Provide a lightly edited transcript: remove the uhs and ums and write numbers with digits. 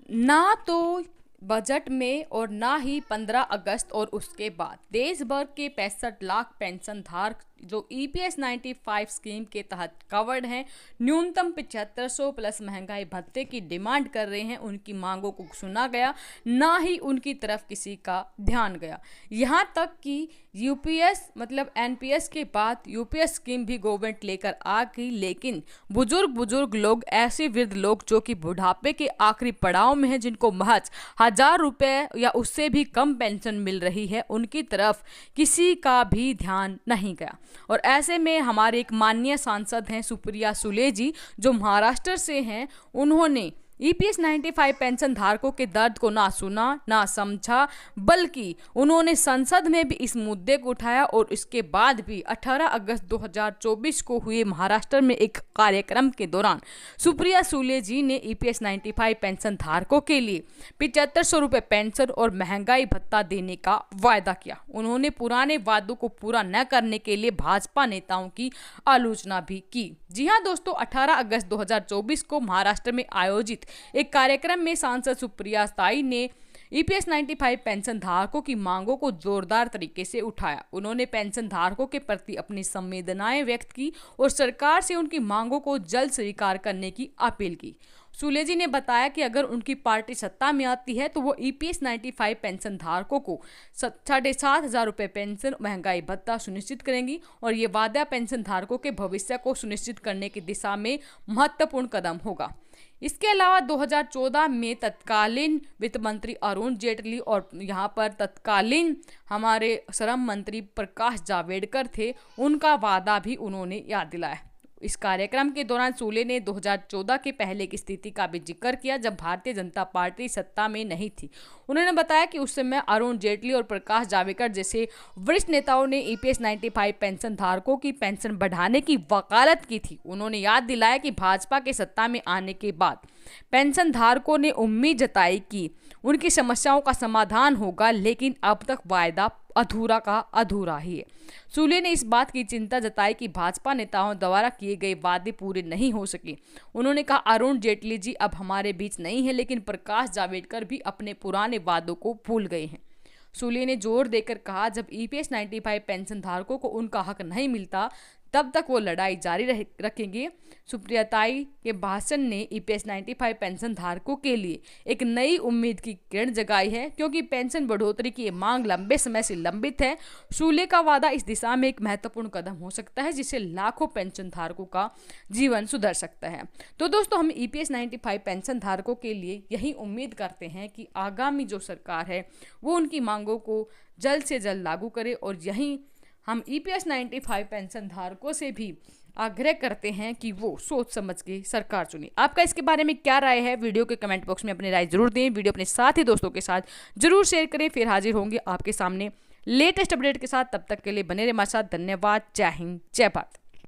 ना तो बजट में और ना ही 15 अगस्त और उसके बाद देश भर के 65 लाख पेंशन धारक जो ईपीएस 95 स्कीम के तहत कवर्ड हैं, न्यूनतम 7500 प्लस महंगाई भत्ते की डिमांड कर रहे हैं। उनकी मांगों को सुना गया, ना ही उनकी तरफ किसी का ध्यान गया। यहाँ तक कि यूपीएस मतलब एनपीएस के बाद यूपीएस स्कीम भी गवर्नमेंट लेकर आ गई, लेकिन बुजुर्ग लोग, ऐसे वृद्ध लोग जो कि बुढ़ापे के आखिरी पड़ाव में हैं, जिनको महज 1000 रुपये या उससे भी कम पेंशन मिल रही है, उनकी तरफ किसी का भी ध्यान नहीं गया। और ऐसे में हमारे एक माननीय सांसद हैं सुप्रिया सुले जी, जो महाराष्ट्र से हैं, उन्होंने ईपीएस 95 पेंशन धारकों के दर्द को ना सुना ना समझा, बल्कि उन्होंने संसद में भी इस मुद्दे को उठाया। और इसके बाद भी 18 अगस्त 2024 को हुए महाराष्ट्र में एक कार्यक्रम के दौरान सुप्रिया सुले जी ने ईपीएस 95 पेंशन धारकों के लिए 7500 रुपये पेंशन और महंगाई भत्ता देने का वायदा किया। उन्होंने पुराने वादों को पूरा न करने के लिए भाजपा नेताओं की आलोचना भी की। जी हाँ दोस्तों, 18 अगस्त 2024 को महाराष्ट्र में आयोजित एक कार्यक्रम में सांसद सुप्रिया ताई ने ईपीएस 95 पेंशन धारकों की मांगों को जोरदार तरीके से उठाया। उन्होंने पेंशन धारकों के प्रति अपनी संवेदनाएं व्यक्त की और सरकार से उनकी मांगों को जल्द स्वीकार करने की अपील की। सुले जी ने बताया कि अगर उनकी पार्टी सत्ता में आती है तो वो ईपीएस 95 पेंशन धारकों को 7500 रुपये पेंशन महंगाई भत्ता सुनिश्चित करेंगी और ये वादा पेंशन धारकों के भविष्य को सुनिश्चित करने की दिशा में महत्वपूर्ण कदम होगा। इसके अलावा 2014 में तत्कालीन वित्त मंत्री अरुण जेटली और यहाँ पर तत्कालीन हमारे श्रम मंत्री प्रकाश जावड़ेकर थे, उनका वादा भी उन्होंने याद दिलाया। इस कार्यक्रम के दौरान सूले ने 2014 के पहले की स्थिति का भी जिक्र किया, जब भारतीय जनता पार्टी सत्ता में नहीं थी। उन्होंने बताया कि उस समय अरुण जेटली और प्रकाश जावड़ेकर जैसे वरिष्ठ नेताओं ने ईपीएस 95 पेंशन धारकों की पेंशन बढ़ाने की वकालत की थी। उन्होंने याद दिलाया कि भाजपा के सत्ता में आने के बाद पेंशन धारकों ने उम्मीद जताई कि उनकी समस्याओं का समाधान होगा, लेकिन अब तक वायदा अधूरा का अधूरा ही है। सूले ने इस बात की चिंता जताई कि भाजपा नेताओं द्वारा किए गए वादे पूरे नहीं हो सके। उन्होंने कहा, अरुण जेटली जी अब हमारे बीच नहीं है, लेकिन प्रकाश जावड़ेकर भी अपने पुराने वादों को भूल गए हैं। सूले ने जोर देकर कहा, जब ईपीएस 95 पेंशन धारकों को उनका हक नहीं मिलता तब तक वो लड़ाई जारी रखेंगे। सुप्रिया ताई के भाषण ने ईपीएस 95 पेंशन धारकों के लिए एक नई उम्मीद की किरण जगाई है, क्योंकि पेंशन बढ़ोतरी की मांग लंबे समय से लंबित है। सूले का वादा इस दिशा में एक महत्वपूर्ण कदम हो सकता है, जिससे लाखों पेंशन धारकों का जीवन सुधर सकता है। तो दोस्तों, हम ईपीएस 95 पेंशन धारकों के लिए यही उम्मीद करते हैं कि आगामी जो सरकार है वो उनकी मांगों को जल्द से जल्द लागू करे, और यही हम ईपीएस 95 पेंशन धारकों से भी आग्रह करते हैं कि वो सोच समझ के सरकार चुने। आपका इसके बारे में क्या राय है? वीडियो के कमेंट बॉक्स में अपनी राय जरूर दें। वीडियो अपने साथी दोस्तों के साथ जरूर शेयर करें। फिर हाजिर होंगे आपके सामने लेटेस्ट अपडेट के साथ। तब तक के लिए बने रहे हमारे साथ। धन्यवाद। जय हिंद, जय भारत।